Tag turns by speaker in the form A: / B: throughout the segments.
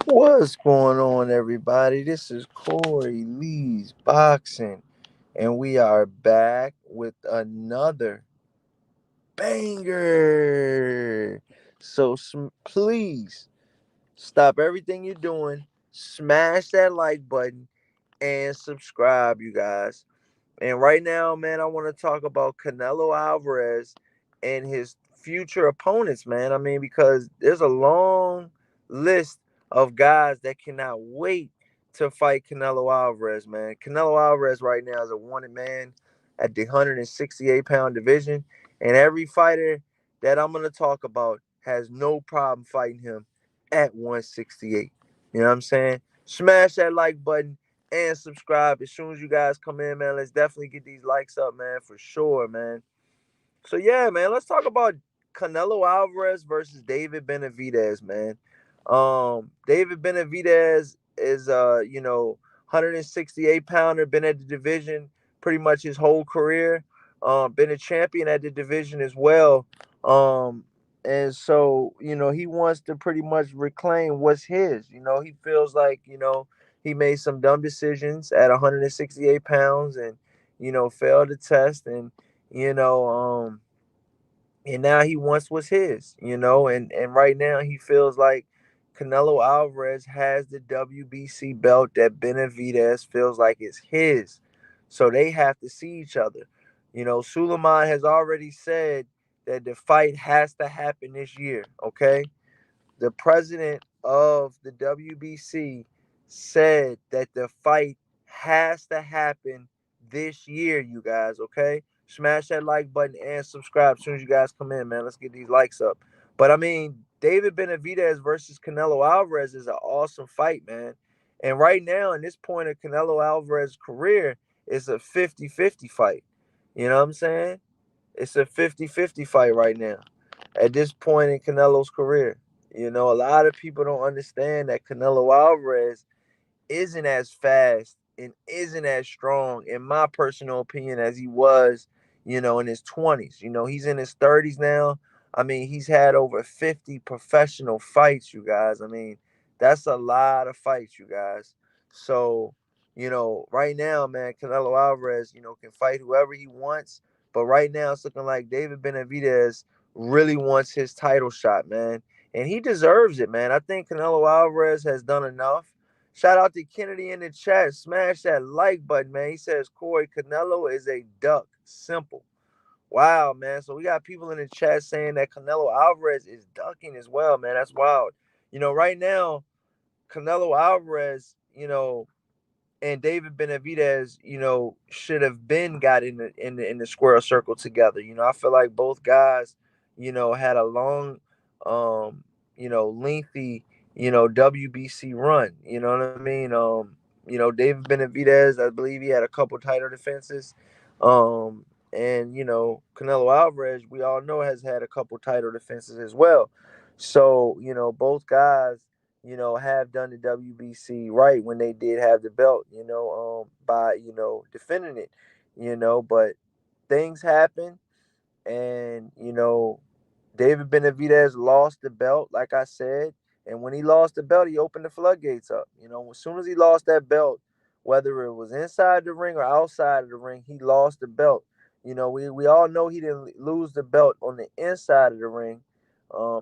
A: What's going on, everybody? This is Corey Lee's Boxing, and we are back with another banger. So, please stop everything you're doing, smash that like button, and subscribe, you guys. And right now, man, I want to talk about Canelo Alvarez and his future opponents, man. I mean, because there's a long list of guys that cannot wait to fight Canelo Alvarez, man. Canelo Alvarez right now is a wanted man at the 168-pound division. And every fighter that I'm going to talk about has no problem fighting him at 168. You know what I'm saying? Smash that like button and subscribe as soon as you guys come in, man. Let's definitely get these likes up, man, for sure, man. So yeah, man, let's talk about Canelo Alvarez versus David Benavidez, man. David Benavidez is 168 pounder, been at the division pretty much his whole career. Been a champion at the division as well. And so, he wants to pretty much reclaim what's his. He feels like, he made some dumb decisions at 168 pounds and, failed the test you know, and now he wants what's his, and right now he feels like Canelo Alvarez has the WBC belt that Benavidez feels like is his. So they have to see each other. Suleiman has already said that the fight has to happen this year, okay? The president of the WBC said that the fight has to happen this year, you guys, okay? Smash that like button and subscribe as soon as you guys come in, man. Let's get these likes up. But I mean, David Benavidez versus Canelo Alvarez is an awesome fight, man. And right now, in this point of Canelo Alvarez's career, it's a 50-50 fight. You know what I'm saying? It's a 50-50 fight right now at this point in Canelo's career. A lot of people don't understand that Canelo Alvarez isn't as fast and isn't as strong, in my personal opinion, as he was, in his 20s. He's in his 30s now. I mean, he's had over 50 professional fights, you guys. I mean, that's a lot of fights, you guys. So, right now, man, Canelo Alvarez, can fight whoever he wants. But right now, it's looking like David Benavidez really wants his title shot, man. And he deserves it, man. I think Canelo Alvarez has done enough. Shout out to Kennedy in the chat. Smash that like button, man. He says Corey Canelo is a duck. Simple. Wow, man. So we got people in the chat saying that Canelo Alvarez is ducking as well, man. That's wild. Right now, Canelo Alvarez, and David Benavidez, should have been got in the square circle together. I feel like both guys, had a long, lengthy, WBC run. You know what I mean? David Benavidez, I believe he had a couple title defenses. And Canelo Alvarez, we all know, has had a couple title defenses as well. So, both guys, have done the WBC right when they did have the belt, by, defending it, but things happen and, David Benavidez lost the belt, like I said. And when he lost the belt, he opened the floodgates up. As soon as he lost that belt, whether it was inside the ring or outside of the ring, he lost the belt. We all know he didn't lose the belt on the inside of the ring.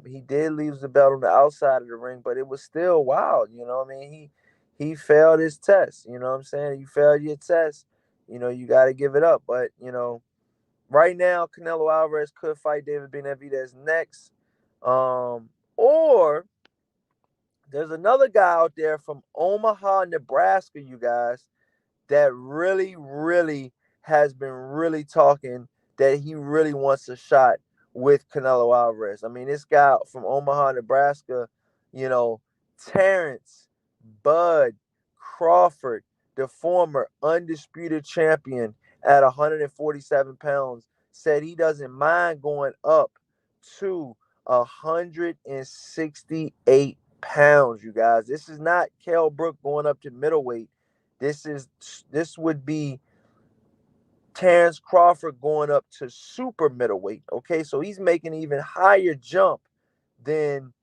A: He did lose the belt on the outside of the ring, but it was still wild. I mean, he failed his test. You know what I'm saying? You failed your test. You got to give it up. But right now, Canelo Alvarez could fight David Benavidez next. Or there's another guy out there from Omaha, Nebraska, you guys, that really, really has been really talking that he really wants a shot with Canelo Alvarez. I mean, this guy from Omaha, Nebraska, you know, Terrence, Bud, Crawford, the former undisputed champion at 147 pounds, said he doesn't mind going up to 168 pounds, you guys. This is not Kell Brook going up to middleweight. This would be Terrence Crawford going up to super middleweight. Okay, so he's making an even higher jump than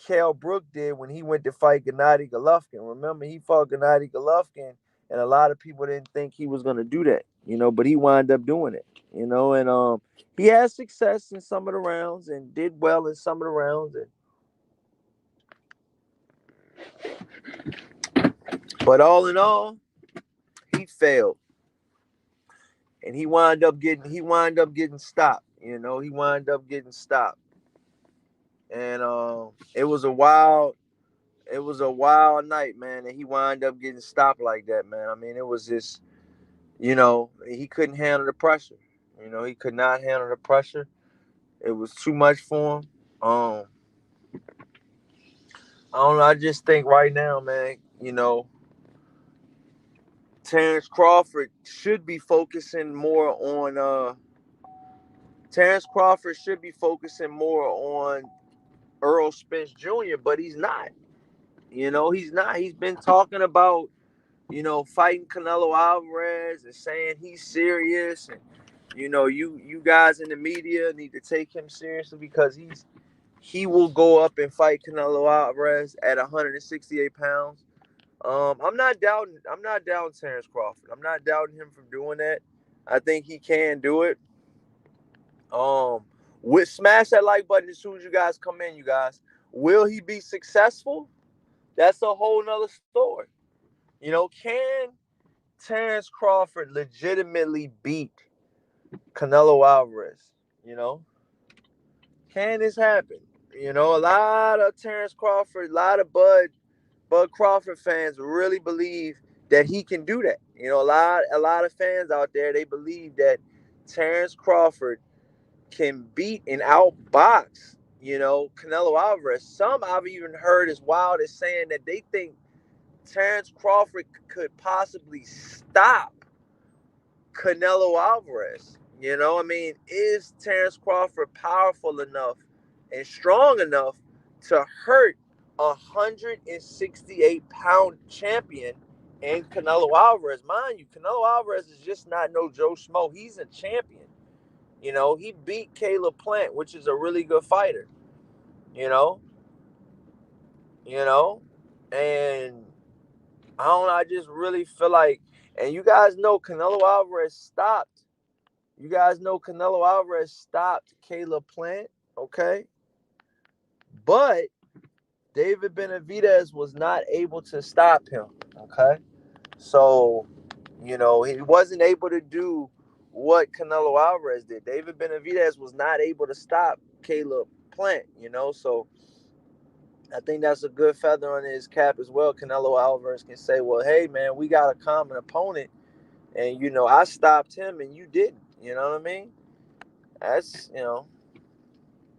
A: Kell Brook did when he went to fight Gennady Golovkin. Remember, he fought Gennady Golovkin, and a lot of people didn't think he was going to do that, but he wound up doing it, and he had success in some of the rounds and did well in some of the rounds, but all in all, he failed, and he wound up getting stopped. He wound up getting stopped, and it was a wild night, man, and he wound up getting stopped like that, man. I mean, it was just, he couldn't handle the pressure. He could not handle the pressure. It was too much for him. I don't know. I just think right now, man, Terrence Crawford should be focusing more on Terrence Crawford should be focusing more on Earl Spence Jr., but he's not. He's not. He's been talking about, fighting Canelo Alvarez and saying he's serious, and you guys in the media need to take him seriously because he will go up and fight Canelo Alvarez at 168 pounds. I'm not doubting Terrence Crawford. I'm not doubting him from doing that. I think he can do it. Um, with smash that like button as soon as you guys come in, you guys. Will he be successful? That's a whole nother story. Can Terrence Crawford legitimately beat Canelo Alvarez? You know, can this happen? A lot of Terrence Crawford, a lot of Bud Crawford fans really believe that he can do that. A lot of fans out there, they believe that Terrence Crawford can beat and outbox, Canelo Alvarez. Some I've even heard as wild as saying that they think Terrence Crawford could possibly stop Canelo Alvarez. I mean, is Terrence Crawford powerful enough and strong enough to hurt a 168-pound champion and Canelo Alvarez? Mind you, Canelo Alvarez is just not no Joe Schmo. He's a champion. He beat Caleb Plant, which is a really good fighter. You know, you know, and I don't know. I just really feel like, and you guys know Canelo Alvarez stopped. You guys know Canelo Alvarez stopped Caleb Plant, okay? But David Benavidez was not able to stop him, okay? So, he wasn't able to do what Canelo Alvarez did. David Benavidez was not able to stop Caleb Plant, So I think that's a good feather on his cap as well. Canelo Alvarez can say, well, hey, man, we got a common opponent. And, I stopped him and you didn't. You know what I mean? That's,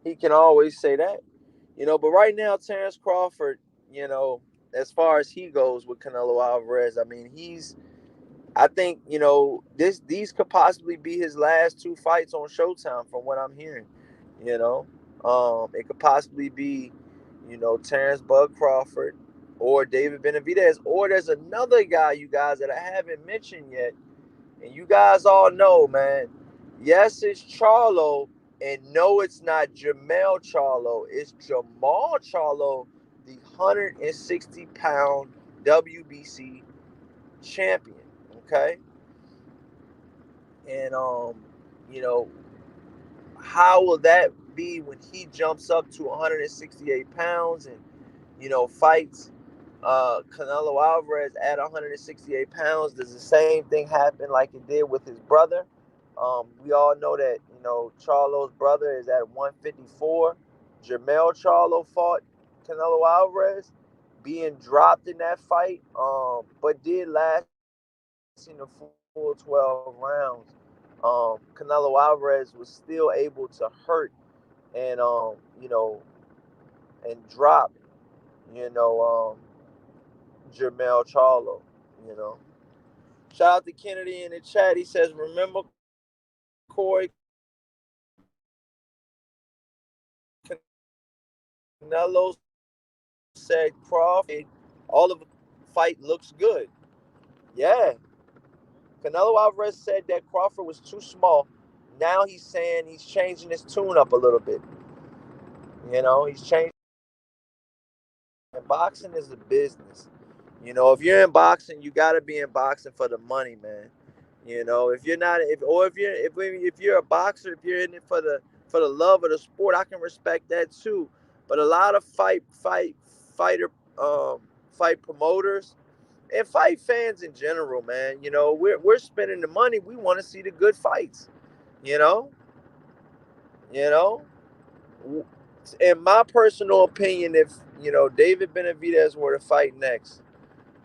A: he can always say that. But right now, Terrence Crawford, as far as he goes with Canelo Alvarez, I mean, I think, these could possibly be his last two fights on Showtime from what I'm hearing. You know, it could possibly be, Terrence Bud Crawford or David Benavidez, or there's another guy, you guys, that I haven't mentioned yet, and you guys all know, man. Yes, it's Charlo, and no, it's not Jamel Charlo. It's Jamal Charlo, the 160-pound WBC champion. Okay, and you know, how will that be when he jumps up to 168 pounds and fights Canelo Alvarez at 168 pounds? Does the same thing happen like it did with his brother? We all know that Charlo's brother is at 154. Jermell Charlo fought Canelo Alvarez, being dropped in that fight, but did last seen the full 12 rounds, Canelo Alvarez was still able to hurt and and drop, you know, Jermell Charlo, you know. Shout out to Kennedy in the chat. He says, "Remember Corey Canelo said Crawford, all of the fight looks good." Yeah, Canelo Alvarez said that Crawford was too small. Now he's saying he's changing his tune up a little bit. He's changing. And boxing is a business. If you're in boxing, you got to be in boxing for the money, man. If you're not, if you're a boxer, if you're in it for the love of the sport, I can respect that too. But a lot of fighter um, fight promoters and fight fans in general, man. We're spending the money. We want to see the good fights. You know, you know. In my personal opinion, if David Benavidez were to fight next,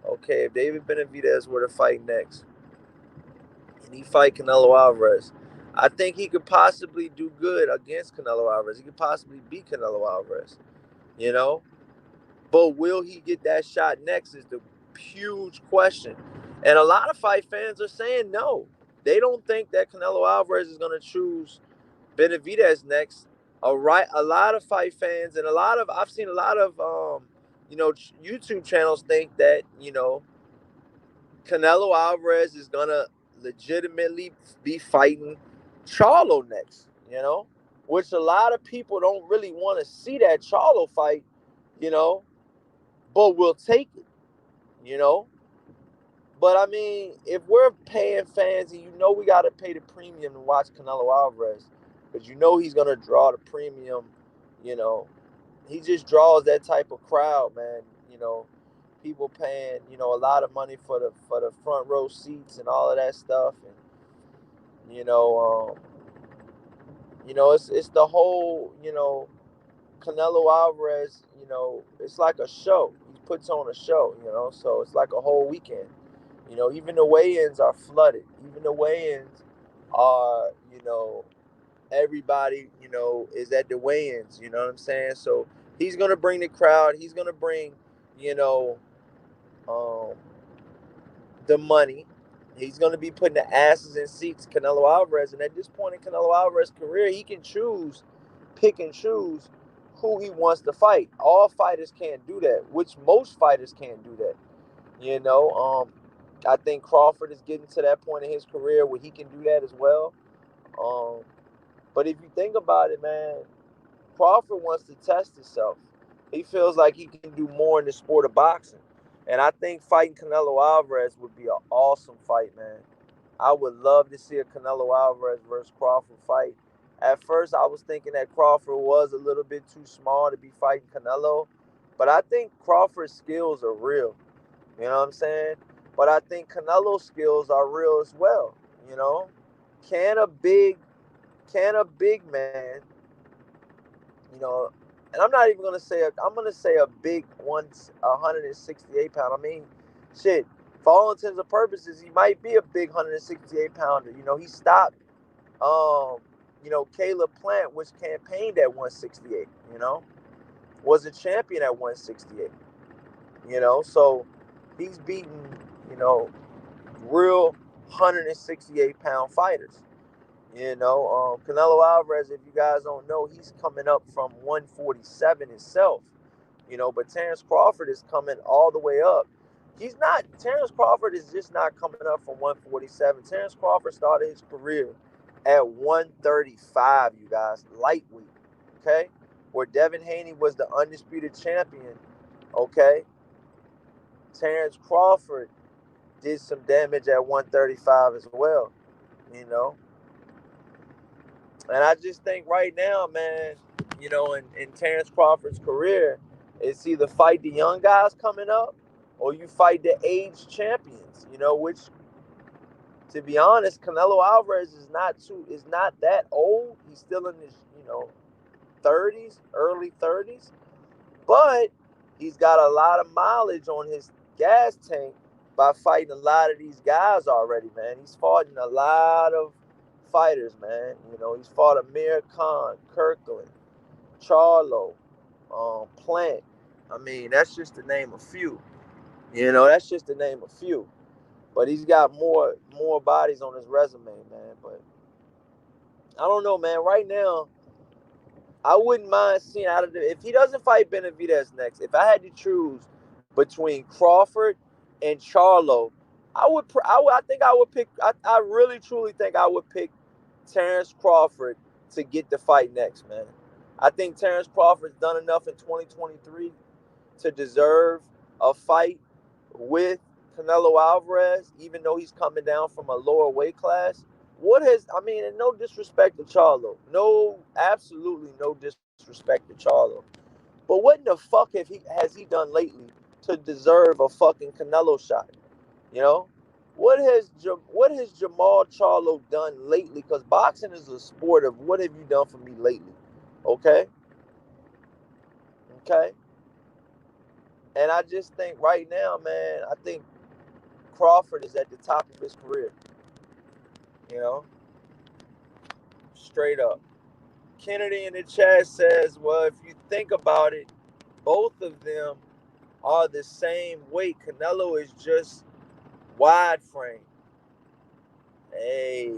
A: okay, if David Benavidez were to fight next, and he fight Canelo Alvarez, I think he could possibly do good against Canelo Alvarez. He could possibly beat Canelo Alvarez. You know, but will he get that shot next is the huge question. And a lot of fight fans are saying no. They don't think that Canelo Alvarez is going to choose Benavidez next. A lot of fight fans and I've seen a lot of YouTube channels think that Canelo Alvarez is gonna legitimately be fighting Charlo next. Which a lot of people don't really want to see that Charlo fight. You know, but we'll take it. You know, but I mean, if we're paying fans and we got to pay the premium to watch Canelo Alvarez, because he's gonna draw the premium. You know, he just draws that type of crowd, man. People paying a lot of money for the front row seats and all of that stuff, and it's the whole Canelo Alvarez. It's like a show. He puts on a show. So it's like a whole weekend. Even the weigh-ins are flooded. Even the weigh-ins are everybody is at the weigh-ins. You know what I'm saying? So he's gonna bring the crowd. He's gonna bring you know um, the money. He's gonna be putting the asses in seats. Canelo Alvarez, and at this point in Canelo Alvarez's career, he can pick and choose who he wants to fight. All fighters can't do that, which most fighters can't do that. You know, um, I think Crawford is getting to that point in his career where he can do that as well. Um, but if you think about it, man, Crawford wants to test himself. He feels like he can do more in the sport of boxing. And I think fighting Canelo Alvarez would be an awesome fight, man. I would love to see a Canelo Alvarez versus Crawford fight. At first, I was thinking that Crawford was a little bit too small to be fighting Canelo. But I think Crawford's skills are real. You know what I'm saying? But I think Canelo's skills are real as well. You know? Can a big can a big man, you know, and I'm not even gonna say I'm gonna say a big 168 pound. I mean, shit. For all intents and purposes, he might be a big 168 pounder. He stopped, Caleb Plant, which campaigned at 168. Was a champion at 168. So he's beaten, you know, real 168-pound fighters. Canelo Alvarez, if you guys don't know, he's coming up from 147 himself. But Terrence Crawford is coming all the way up. Terrence Crawford is just not coming up from 147. Terrence Crawford started his career at 135, you guys, lightweight, okay? Where Devin Haney was the undisputed champion, okay? Terrence Crawford did some damage at 135 as well, you know? And I just think right now, man, in Terrence Crawford's career, it's either fight the young guys coming up or you fight the age champions, which, to be honest, Canelo Alvarez is not that old. He's still in his, 30s, early 30s, but he's got a lot of mileage on his gas tank by fighting a lot of these guys already, man. He's fought in a lot of fighters, man. You know, he's fought Amir Khan, Kirkland, Charlo, Plant. I mean, that's just to name a few. You know, that's just to name a few. But he's got more bodies on his resume, man. But I don't know, man. Right now, I wouldn't mind seeing out of the if he doesn't fight Benavidez next. If I had to choose between Crawford and Charlo, I think I would pick. I really truly think I would pick Terrence Crawford to get the fight next, man. I think Terrence Crawford's done enough in 2023 to deserve a fight with Canelo Alvarez, even though he's coming down from a lower weight class. What has I mean, and no disrespect to Charlo, no, absolutely no disrespect to Charlo, but what in the fuck has he done lately to deserve a fucking Canelo shot? You know, what has Jamal Charlo done lately? Because boxing is a sport of what have you done for me lately? Okay, okay, and I just think right now, man, I think Crawford is at the top of his career. You know, straight up. Kennedy in the chat says, well, if you think about it, both of them are the same weight. Canelo is just wide frame. Hey,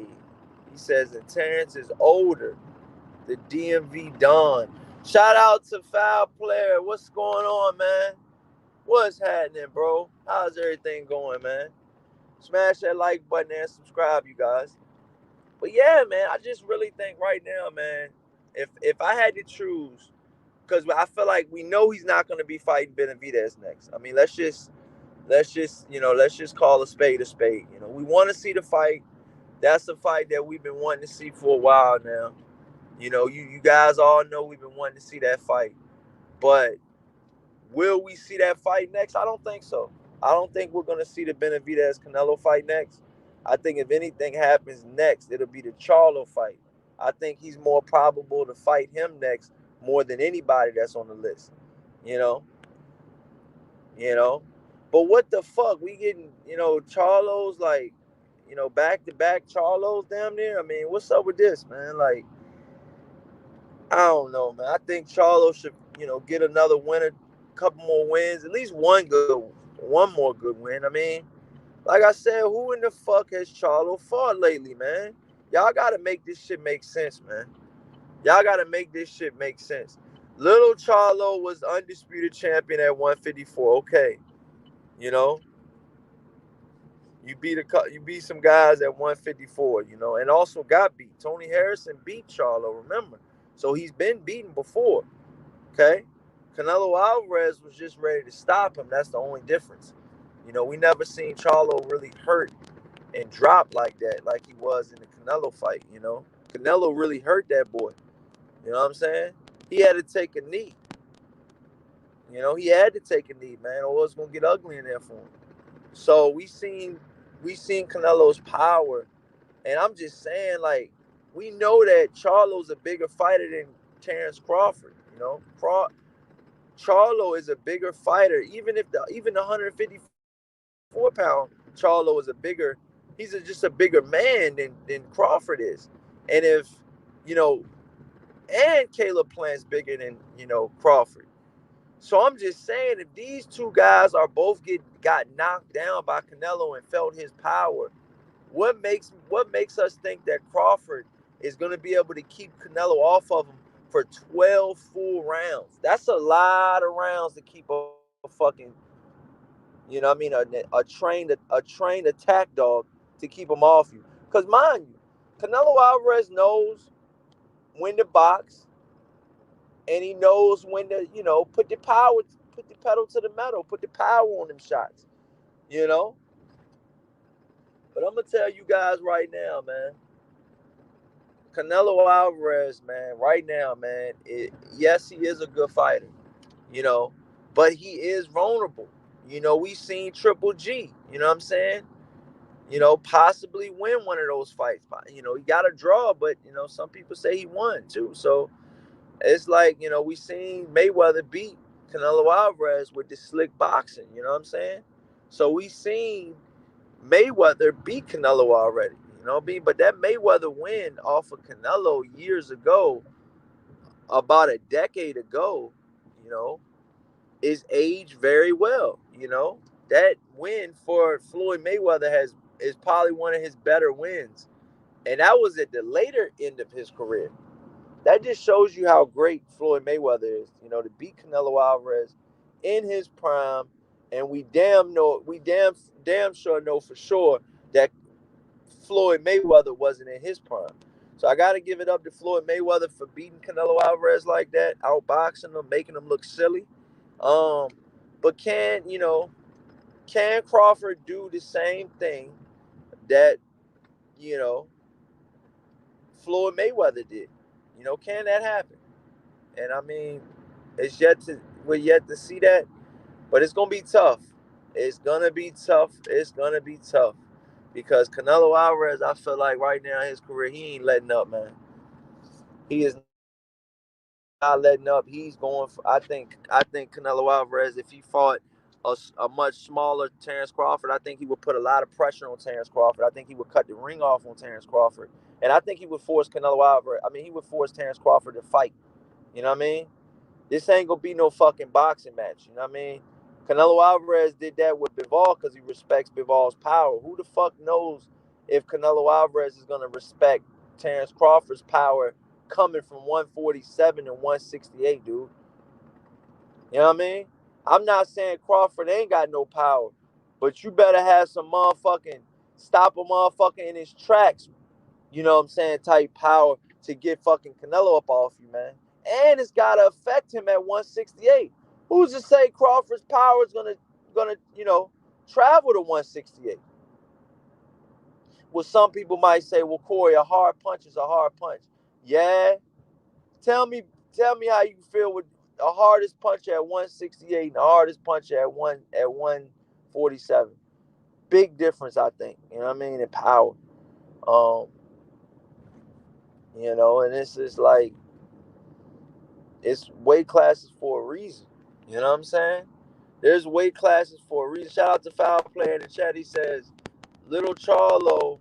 A: he says, and Terrence is older. The DMV Don. Shout out to Foul Player. What's going on, man? What's happening, bro? How's everything going, man? Smash that like button and subscribe, you guys. But yeah, man, I just really think right now, man, if I had to choose, because I feel like we know he's not going to be fighting Benavidez next. I mean, let's just call a spade a spade. You know, we want to see the fight. That's a fight that we've been wanting to see for a while now. You know, you guys all know we've been wanting to see that fight. But will we see that fight next? I don't think so. I don't think we're going to see the Benavidez Canelo fight next. I think if anything happens next, it'll be the Charlo fight. I think he's more probable to fight him next more than anybody that's on the list. You know, you know. But what the fuck? We getting, Charlo's like, back to back Charlo's damn near. I mean, what's up with this, man? Like, I don't know, man. I think Charlo should, get another win, a couple more wins, at least one more good win. I mean, like I said, who in the fuck has Charlo fought lately, man? Y'all gotta make this shit make sense, man. Y'all gotta make this shit make sense. Little Charlo was undisputed champion at 154. Okay, you know, you beat some guys at 154, and also got beat. Tony Harrison beat Charlo, remember? So he's been beaten before. Okay, Canelo Alvarez was just ready to stop him. That's the only difference. We never seen Charlo really hurt and drop like that, like he was in the Canelo fight. Canelo really hurt that boy. You know what I'm saying? He had to take a knee. He had to take a knee, man, or it's gonna get ugly in there for him. So we seen Canelo's power, and I'm just saying, like, we know that Charlo's a bigger fighter than Terrence Crawford. Charlo is a bigger fighter, even the 154-pound Charlo is just a bigger man than Crawford is. And if you know, and Caleb Plant's bigger than Crawford. So I'm just saying, if these two guys are both got knocked down by Canelo and felt his power, what makes us think that Crawford is going to be able to keep Canelo off of him for 12 full rounds? That's a lot of rounds to keep a fucking, a trained attack dog to keep him off you. Because mind you, Canelo Alvarez knows when to box, and he knows when to, put the pedal to the metal, put the power on them shots, you know. But I'm gonna tell you guys right now, man. Canelo Alvarez, man, right now, man. Yes, he is a good fighter, you know, but he is vulnerable. We seen Triple G. You know what I'm saying? Possibly win one of those fights. He got a draw, but some people say he won too. So it's like, we seen Mayweather beat Canelo Alvarez with the slick boxing. You know what I'm saying? So we seen Mayweather beat Canelo already. You know what I mean? But that Mayweather win off of Canelo years ago, about a decade ago, you know, is aged very well. You know, that win for Floyd Mayweather is probably one of his better wins, and that was at the later end of his career. That just shows you how great Floyd Mayweather is. You know, to beat Canelo Alvarez in his prime, and we damn sure know for sure that Floyd Mayweather wasn't in his prime. So I got to give it up to Floyd Mayweather for beating Canelo Alvarez like that, outboxing him, making him look silly. Um, but can Crawford do the same thing that you know Floyd Mayweather did? You know, can that happen? And I mean, we're yet to see that, but it's gonna be tough. It's gonna be tough. It's gonna be tough because Canelo Alvarez, I feel like right now in his career, he ain't letting up, man. He is not letting up. He's going for. I think Canelo Alvarez, if he fought a much smaller Terrence Crawford, I think he would put a lot of pressure on Terrence Crawford. I think he would cut the ring off on Terrence Crawford, and I think he would force Canelo Alvarez. I mean, he would force Terrence Crawford to fight. You know what I mean? This ain't gonna be no fucking boxing match. You know what I mean? Canelo Alvarez did that with Bivol because he respects Bivol's power. Who the fuck knows if Canelo Alvarez is gonna respect Terrence Crawford's power coming from 147 and 168, dude? You know what I mean? I'm not saying Crawford ain't got no power, but you better have some motherfucking stop a motherfucker in his tracks, you know what I'm saying, type power to get fucking Canelo up off you, man. And it's gotta affect him at 168. Who's to say Crawford's power is gonna travel to 168? Well, some people might say, well, Corey, a hard punch is a hard punch. Yeah. Tell me, tell me how you feel with the hardest punch at 168 and the hardest punch at 147. Big difference, I think. You know what I mean? In power. Um, and this is like it's weight classes for a reason. You know what I'm saying? There's weight classes for a reason. Shout out to Foul Player in the chat. He says, Little Charlo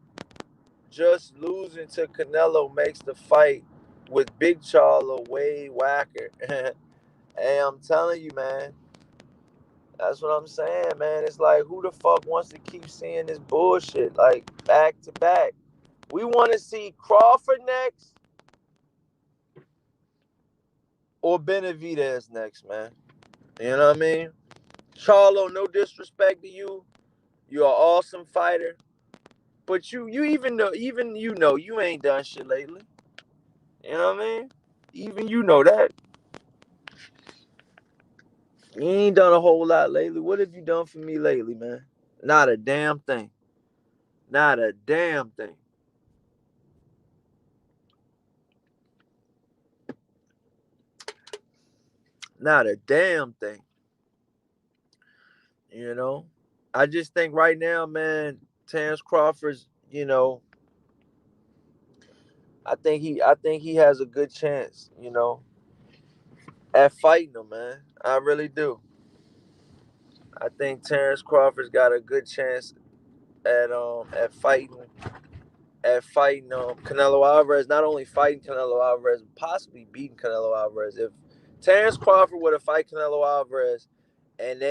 A: just losing to Canelo makes the fight with Big Charlo way whacker. Hey, I'm telling you, man. That's what I'm saying, man. It's like, who the fuck wants to keep seeing this bullshit, like, back to back? We want to see Crawford next or Benavidez next, man. You know what I mean? Charlo, no disrespect to you. You're an awesome fighter. But you even you ain't done shit lately. You know what I mean? Even you know that. You ain't done a whole lot lately. What have you done for me lately, man? Not a damn thing. Not a damn thing. Not a damn thing. You know? I just think right now, man, Terrence Crawford's, I think he has a good chance, at fighting him, man. I really do. I think Terrence Crawford's got a good chance at fighting Canelo Alvarez. Not only fighting Canelo Alvarez, possibly beating Canelo Alvarez. If Terrence Crawford were to fight Canelo Alvarez, and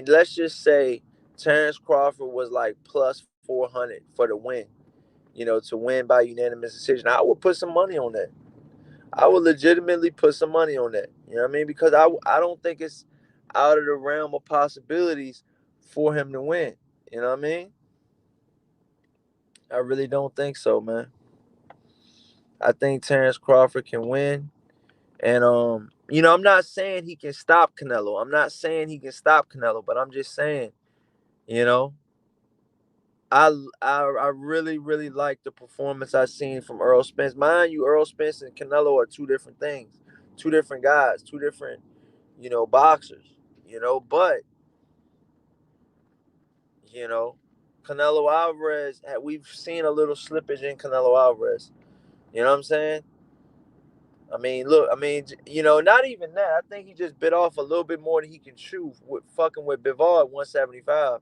A: let's just say Terrence Crawford was like plus 400 for the win, to win by unanimous decision, I would put some money on that. I would legitimately put some money on that. You know what I mean? Because I don't think it's out of the realm of possibilities for him to win. You know what I mean? I really don't think so, man. I think Terrence Crawford can win. And I'm not saying he can stop Canelo. I'm not saying he can stop Canelo, but I'm just saying, you know, I really, really like the performance I seen from Earl Spence. Mind you, Earl Spence and Canelo are two different things, two different guys, two different, boxers. But you know, Canelo Alvarez, we've seen a little slippage in Canelo Alvarez. You know what I'm saying? I mean, look, I mean, not even that. I think he just bit off a little bit more than he can chew with fucking with Bivol at 175.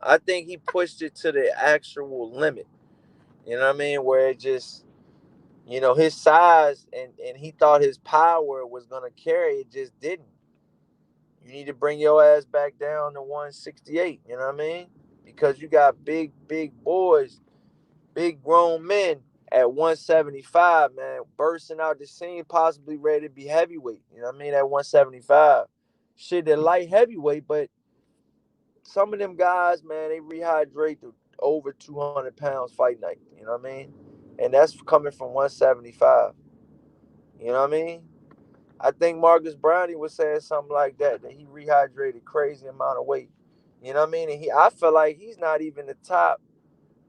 A: I think he pushed it to the actual limit. You know what I mean? Where it just, his size and he thought his power was gonna carry it, just didn't. You need to bring your ass back down to 168. You know what I mean? Because you got big boys, big grown men at 175, man, bursting out the scene, possibly ready to be heavyweight. You know what I mean? At 175. Shit, they're light heavyweight, but some of them guys, man, they rehydrate to over 200 pounds fight night. You know what I mean? And that's coming from 175. You know what I mean? I think Marcus Brownie was saying something like that he rehydrated crazy amount of weight. You know what I mean? And I feel like he's not even the top.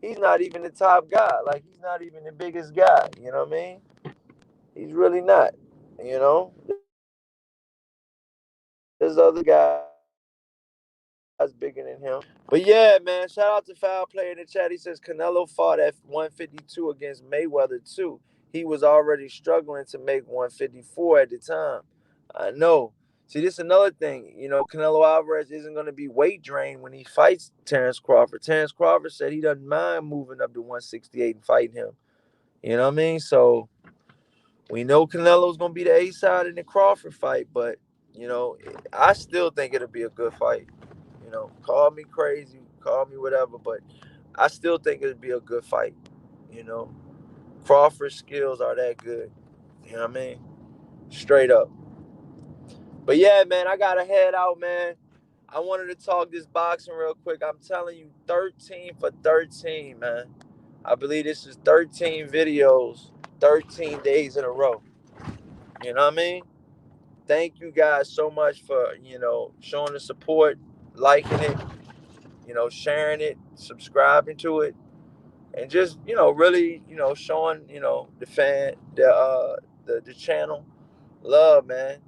A: He's not even the top guy. Like, he's not even the biggest guy. You know what I mean? He's really not. There's other guys bigger than him. But yeah, man, shout out to Foul Player in the chat. He says Canelo fought at 152 against Mayweather too. He was already struggling to make 154 at the time. I know. See, this is another thing. Canelo Alvarez isn't going to be weight drained when he fights Terrence Crawford. Terrence Crawford said he doesn't mind moving up to 168 and fighting him. You know what I mean? So we know Canelo's going to be the A side in the Crawford fight, but, you know, I still think it'll be a good fight. Call me crazy, call me whatever, but I still think it'll be a good fight. You know, Crawford's skills are that good. You know what I mean? Straight up. But yeah, man, I gotta head out, man. I wanted to talk this boxing real quick. I'm telling you, 13 for 13, man. I believe this is 13 videos, 13 days in a row. You know what I mean? Thank you guys so much for, showing the support, liking it, sharing it, subscribing to it, and just, really, showing, the fan, the channel love, man.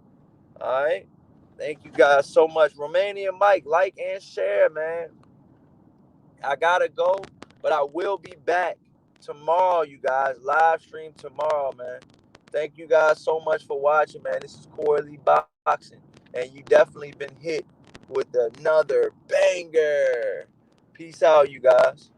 A: All right. Thank you guys so much. Romania Mike, like and share, man. I gotta go, but I will be back tomorrow, you guys. Live stream tomorrow, man. Thank you guys so much for watching, man. This is Corley Boxing, and you definitely been hit with another banger. Peace out, you guys.